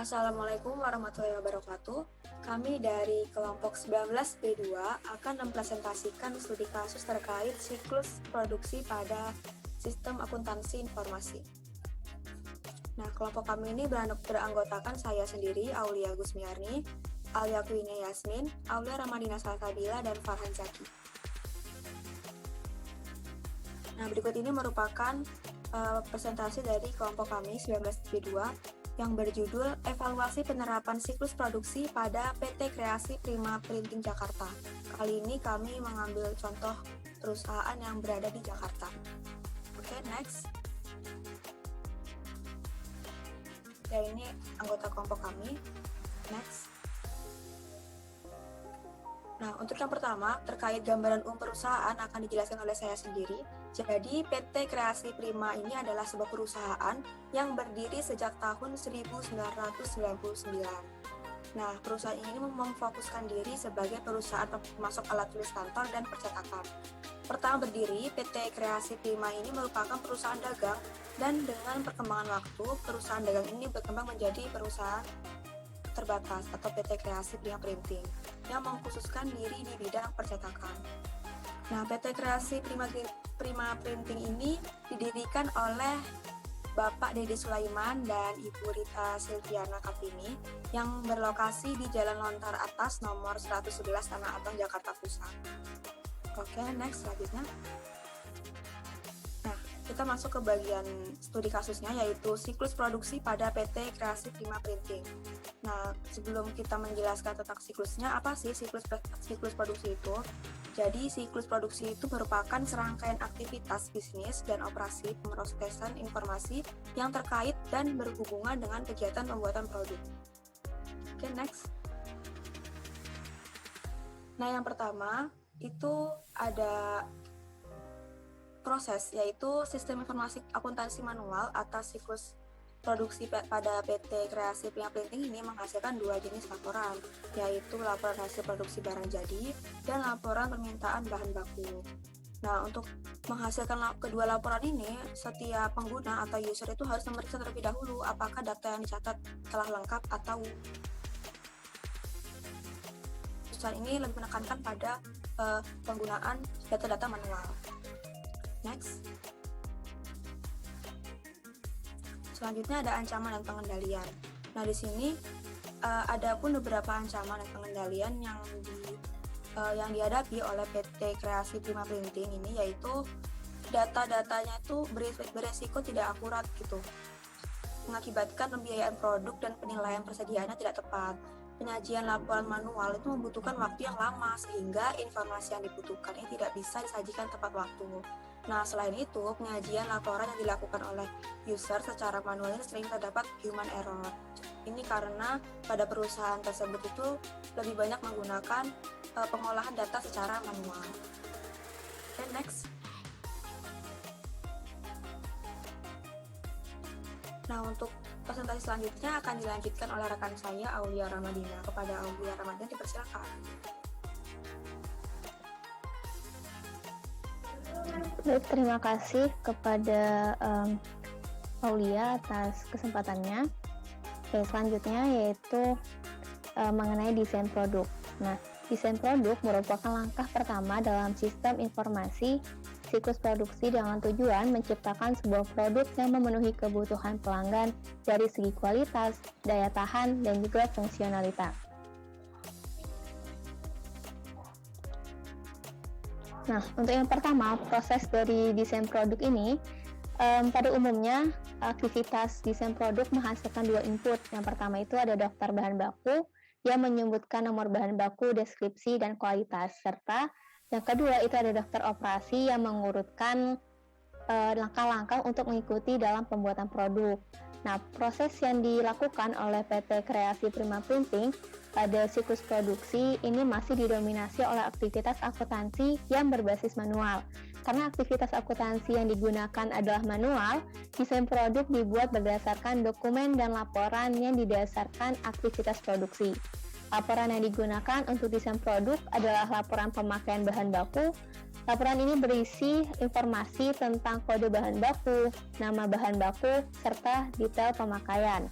Assalamualaikum warahmatullahi wabarakatuh. Kami dari kelompok 19B2 akan mempresentasikan studi kasus terkait siklus produksi pada sistem akuntansi informasi. Nah, kelompok kami ini beranggotakan saya sendiri, Aulia Gusmiarni, Alia Kwine Yasmin, Aulia Ramadina Salsabila, dan Farhan Zaki. Nah, berikut ini merupakan presentasi dari kelompok kami 19B2 yang berjudul Evaluasi Penerapan Siklus Produksi pada PT Kreasi Prima Printing Jakarta. Kali ini kami mengambil contoh perusahaan yang berada di Jakarta. Oke, next. Ya, ini anggota kelompok kami. Next. Nah, untuk yang pertama, terkait gambaran perusahaan akan dijelaskan oleh saya sendiri. Jadi, PT Kreasi Prima ini adalah sebuah perusahaan yang berdiri sejak tahun 1999. Nah, perusahaan ini memfokuskan diri sebagai perusahaan pemasok alat tulis kantor dan percetakan. Pertama berdiri, PT Kreasi Prima ini merupakan perusahaan dagang, dan dengan perkembangan waktu, perusahaan dagang ini berkembang menjadi perusahaan terbatas atau PT Kreasi Prima Printing yang mengkhususkan diri di bidang percetakan. Nah, PT Kreasi Prima Printing ini didirikan oleh Bapak Dede Sulaiman dan Ibu Rita Silviana Kapini yang berlokasi di Jalan Lontar Atas nomor 111 Tanah Abang, Jakarta Pusat. Oke, next selanjutnya. Nah, kita masuk ke bagian studi kasusnya, yaitu siklus produksi pada PT Kreasi Prima Printing. Nah, sebelum kita menjelaskan tentang siklusnya, apa sih siklus produksi itu? Jadi, siklus produksi itu merupakan serangkaian aktivitas bisnis dan operasi pemrosesan informasi yang terkait dan berhubungan dengan kegiatan pembuatan produk. Oke, next. Nah, yang pertama itu ada proses, yaitu sistem informasi akuntansi manual atas siklus produksi pada PT Kreasi Prima Printing ini menghasilkan dua jenis laporan, yaitu laporan hasil produksi barang jadi dan laporan permintaan bahan baku. Nah, untuk menghasilkan kedua laporan ini, setiap pengguna atau user itu harus memeriksa terlebih dahulu apakah data yang dicatat telah lengkap atau perusahaan ini lebih menekankan pada penggunaan data-data manual. Next. Selanjutnya ada ancaman dan pengendalian. Nah, di sini ada pun beberapa ancaman dan pengendalian yang dihadapi oleh PT Kreasi Prima Printing ini, yaitu data-datanya itu beresiko tidak akurat gitu, mengakibatkan pembiayaan produk dan penilaian persediaannya tidak tepat. Penyajian laporan manual itu membutuhkan waktu yang lama sehingga informasi yang dibutuhkan ini tidak bisa disajikan tepat waktu. Nah, selain itu, penyajian laporan yang dilakukan oleh user secara manual ini sering terdapat human error. Ini karena pada perusahaan tersebut itu lebih banyak menggunakan pengolahan data secara manual. Oke, next. Nah, untuk presentasi selanjutnya akan dilanjutkan oleh rekan saya, Aulia Ramadina. Kepada Aulia Ramadina, dipersilakan. Baik, terima kasih kepada Aulia atas kesempatannya. Oke, selanjutnya yaitu mengenai desain produk. Nah, desain produk merupakan langkah pertama dalam sistem informasi siklus produksi dengan tujuan menciptakan sebuah produk yang memenuhi kebutuhan pelanggan dari segi kualitas, daya tahan, dan juga fungsionalitas. Nah, untuk yang pertama, proses dari desain produk ini, pada umumnya aktivitas desain produk menghasilkan dua input. Yang pertama itu ada daftar bahan baku yang menyebutkan nomor bahan baku, deskripsi, dan kualitas, serta yang kedua itu ada daftar operasi yang mengurutkan langkah-langkah untuk mengikuti dalam pembuatan produk. Nah, proses yang dilakukan oleh PT Kreasi Prima Printing pada siklus produksi ini masih didominasi oleh aktivitas akuntansi yang berbasis manual. Karena aktivitas akuntansi yang digunakan adalah manual, desain produk dibuat berdasarkan dokumen dan laporan yang didasarkan aktivitas produksi. Laporan yang digunakan untuk desain produk adalah laporan pemakaian bahan baku. Laporan ini berisi informasi tentang kode bahan baku, nama bahan baku, serta detail pemakaian.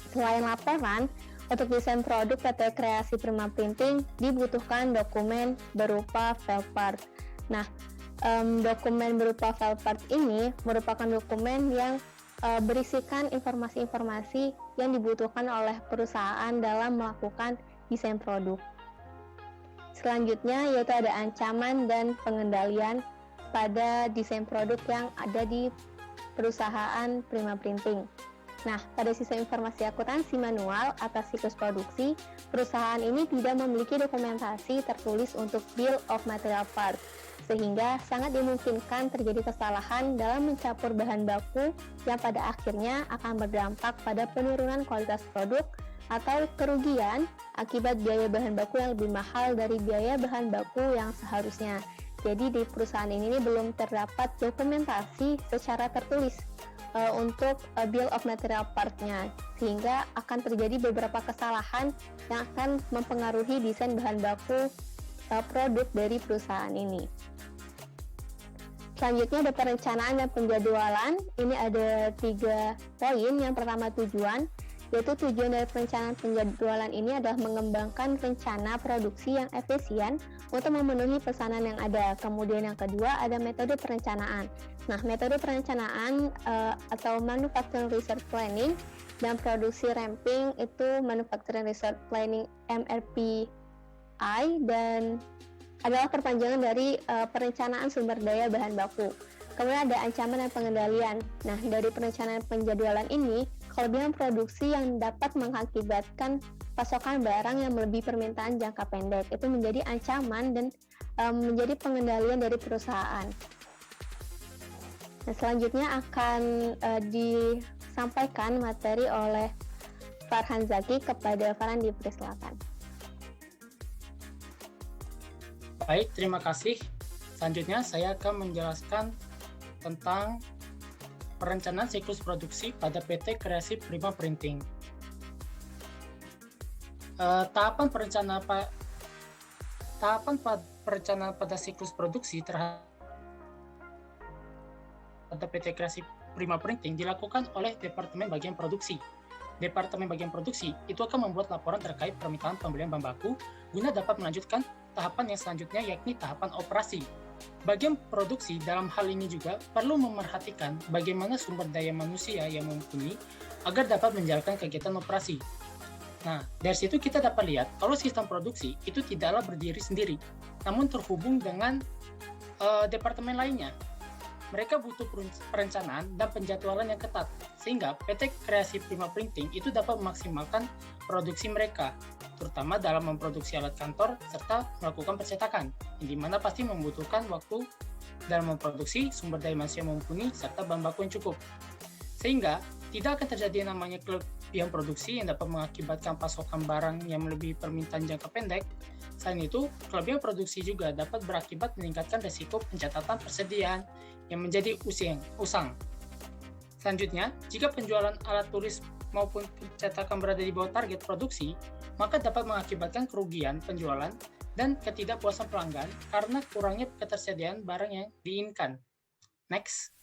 Selain laporan, untuk desain produk PT Kreasi Prima Printing dibutuhkan dokumen berupa file part. Nah, dokumen berupa file part ini merupakan dokumen yang berisikan informasi-informasi yang dibutuhkan oleh perusahaan dalam melakukan desain produk. Selanjutnya yaitu ada ancaman dan pengendalian pada desain produk yang ada di perusahaan Prima Printing. Nah, pada sistem informasi akuntansi manual atas siklus produksi, perusahaan ini tidak memiliki dokumentasi tertulis untuk bill of material part, sehingga sangat dimungkinkan terjadi kesalahan dalam mencampur bahan baku yang pada akhirnya akan berdampak pada penurunan kualitas produk atau kerugian akibat biaya bahan baku yang lebih mahal dari biaya bahan baku yang seharusnya. Jadi di perusahaan ini belum terdapat dokumentasi secara tertulis untuk bill of material part-nya, sehingga akan terjadi beberapa kesalahan yang akan mempengaruhi desain bahan baku produk dari perusahaan ini. Selanjutnya ada perencanaan dan penjadwalan. Ini ada 3 poin. Yang pertama tujuan, yaitu tujuan dari perencanaan penjadwalan ini adalah mengembangkan rencana produksi yang efisien untuk memenuhi pesanan yang ada. Kemudian yang kedua ada metode perencanaan. Nah, metode perencanaan atau Manufacturing Research Planning dan produksi ramping itu Manufacturing Research Planning MRPI dan adalah perpanjangan dari perencanaan sumber daya bahan baku. Kemudian ada ancaman dan pengendalian. Nah, dari perencanaan penjadwalan ini, kelebihan produksi yang dapat mengakibatkan pasokan barang yang melebihi permintaan jangka pendek itu menjadi ancaman dan menjadi pengendalian dari perusahaan. Nah, selanjutnya akan disampaikan materi oleh Farhan Zaki kepada Farhan dipersilakan. Baik, terima kasih. Selanjutnya saya akan menjelaskan tentang perencanaan siklus produksi pada PT Kreasi Prima Printing. Tahapan perencanaan pada siklus produksi terhadap PT Kreasi Prima Printing dilakukan oleh Departemen Bagian Produksi. Departemen Bagian Produksi itu akan membuat laporan terkait permintaan pembelian bahan baku guna dapat melanjutkan tahapan yang selanjutnya, yakni tahapan operasi. Bagian produksi dalam hal ini juga perlu memerhatikan bagaimana sumber daya manusia yang mumpuni agar dapat menjalankan kegiatan operasi. Nah, dari situ kita dapat lihat kalau sistem produksi itu tidaklah berdiri sendiri, namun terhubung dengan departemen lainnya. Mereka butuh perencanaan dan penjadwalan yang ketat, sehingga PT Kreasi Prima Printing itu dapat memaksimalkan produksi mereka, terutama dalam memproduksi alat kantor serta melakukan percetakan, yang dimana pasti membutuhkan waktu dalam memproduksi sumber daya manusia mumpuni serta bahan baku yang cukup. Sehingga tidak akan terjadi namanya kelebihan produksi yang dapat mengakibatkan pasokan barang yang melebihi permintaan jangka pendek. Selain itu, kelebihan produksi juga dapat berakibat meningkatkan risiko pencatatan persediaan yang menjadi usang. Selanjutnya, jika penjualan alat tulis maupun pencetakan berada di bawah target produksi, maka dapat mengakibatkan kerugian penjualan dan ketidakpuasan pelanggan karena kurangnya ketersediaan barang yang diinginkan. Next.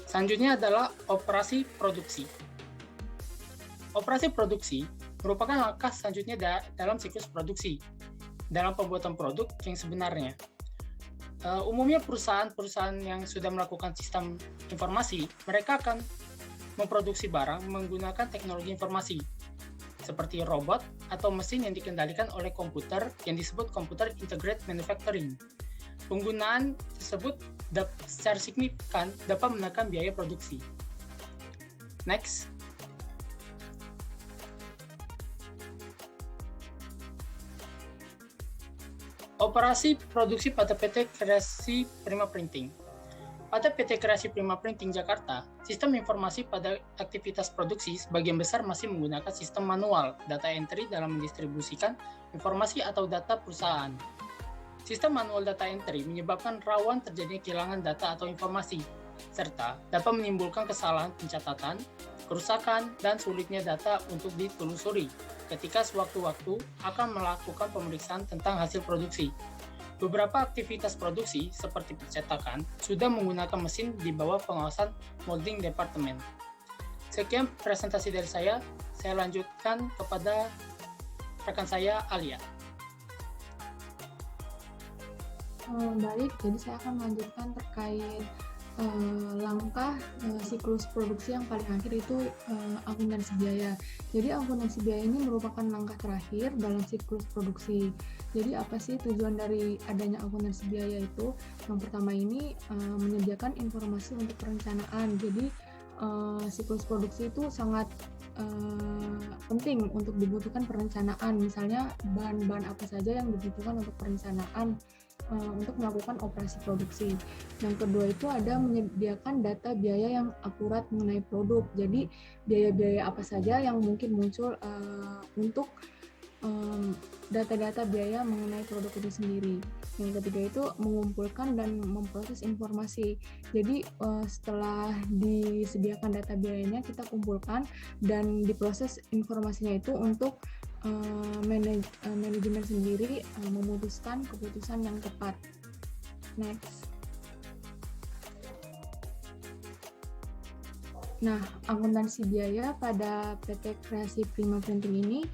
Selanjutnya adalah operasi produksi. Operasi produksi merupakan langkah selanjutnya dalam siklus produksi, dalam pembuatan produk yang sebenarnya. Umumnya perusahaan-perusahaan yang sudah melakukan sistem informasi, mereka akan memproduksi barang menggunakan teknologi informasi, seperti robot atau mesin yang dikendalikan oleh komputer yang disebut Computer Integrated Manufacturing. Penggunaan tersebut secara signifikan dapat menekan biaya produksi. Next. Operasi produksi pada PT Kreasi Prima Printing. Pada PT Kreasi Prima Printing Jakarta, sistem informasi pada aktivitas produksi sebagian besar masih menggunakan sistem manual, data entry dalam mendistribusikan informasi atau data perusahaan. Sistem manual data entry menyebabkan rawan terjadinya kehilangan data atau informasi, serta dapat menimbulkan kesalahan pencatatan, kerusakan, dan sulitnya data untuk ditelusuri ketika sewaktu-waktu akan melakukan pemeriksaan tentang hasil produksi. Beberapa aktivitas produksi seperti percetakan sudah menggunakan mesin di bawah pengawasan molding departemen. Sekian presentasi dari saya lanjutkan kepada rekan saya Alia. Baik, jadi saya akan melanjutkan terkait langkah siklus produksi yang paling akhir itu akuntansi biaya. Jadi akuntansi biaya ini merupakan langkah terakhir dalam siklus produksi. Jadi apa sih tujuan dari adanya akuntansi biaya itu? Yang pertama ini menyediakan informasi untuk perencanaan. Jadi siklus produksi itu sangat penting untuk dibutuhkan perencanaan. Misalnya bahan-bahan apa saja yang dibutuhkan untuk perencanaan untuk melakukan operasi produksi. Yang kedua itu ada menyediakan data biaya yang akurat mengenai produk. Jadi biaya-biaya apa saja yang mungkin muncul untuk data-data biaya mengenai produk itu sendiri. Yang ketiga itu mengumpulkan dan memproses informasi. Jadi setelah disediakan data biayanya, kita kumpulkan dan diproses informasinya itu untuk manajemen sendiri memutuskan keputusan yang tepat. Next. Nah, akuntansi biaya pada PT Kreasi Prima Printing ini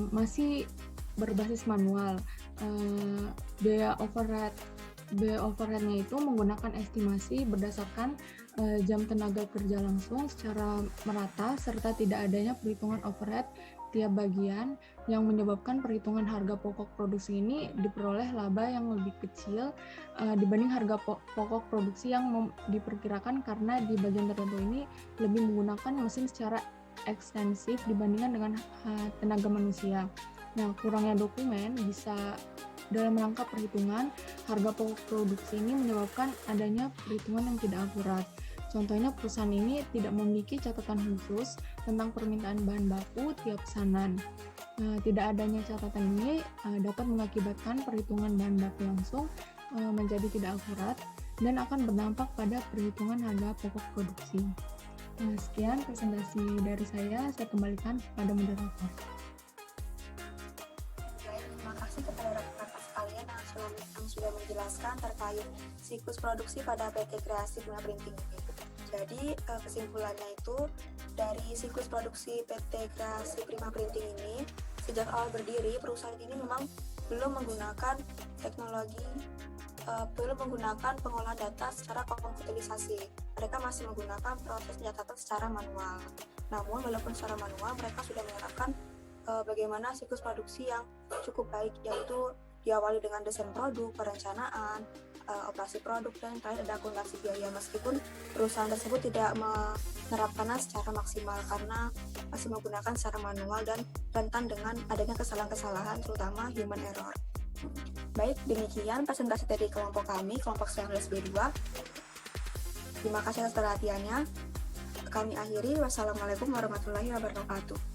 masih berbasis manual. Biaya overhead-nya itu menggunakan estimasi berdasarkan jam tenaga kerja langsung secara merata serta tidak adanya perhitungan overhead tiap bagian yang menyebabkan perhitungan harga pokok produksi ini diperoleh laba yang lebih kecil dibanding harga pokok produksi yang diperkirakan karena di bagian tertentu ini lebih menggunakan mesin secara ekstensif dibandingkan dengan tenaga manusia. Nah, kurangnya dokumen bisa dalam rangka perhitungan harga pokok produksi ini menyebabkan adanya perhitungan yang tidak akurat. Contohnya perusahaan ini tidak memiliki catatan khusus tentang permintaan bahan baku tiap pesanan. Tidak adanya catatan ini dapat mengakibatkan perhitungan bahan baku langsung menjadi tidak akurat dan akan berdampak pada perhitungan harga pokok produksi. Sekian presentasi dari saya kembalikan kepada moderator. Terima kasih kepada rekan-rekan sekalian yang sudah menjelaskan terkait siklus produksi pada PT Kreasi Prima Printing ini. Jadi kesimpulannya itu dari siklus produksi PT Kreasi Prima Printing ini, sejak awal berdiri perusahaan ini memang belum menggunakan teknologi, belum menggunakan pengolahan data secara komputerisasi. Mereka masih menggunakan proses pencatatan secara manual. Namun walaupun secara manual mereka sudah menerapkan bagaimana siklus produksi yang cukup baik, yaitu diawali dengan desain produk, perencanaan, operasi produk, dan terakhir ada akuntansi biaya. Meskipun perusahaan tersebut tidak menerapkannya secara maksimal karena masih menggunakan secara manual dan rentan dengan adanya kesalahan-kesalahan, terutama human error. Baik, demikian presentasi dari kelompok kami, kelompok 19B2. Terima kasih atas perhatiannya. Kami akhiri. Wassalamualaikum warahmatullahi wabarakatuh.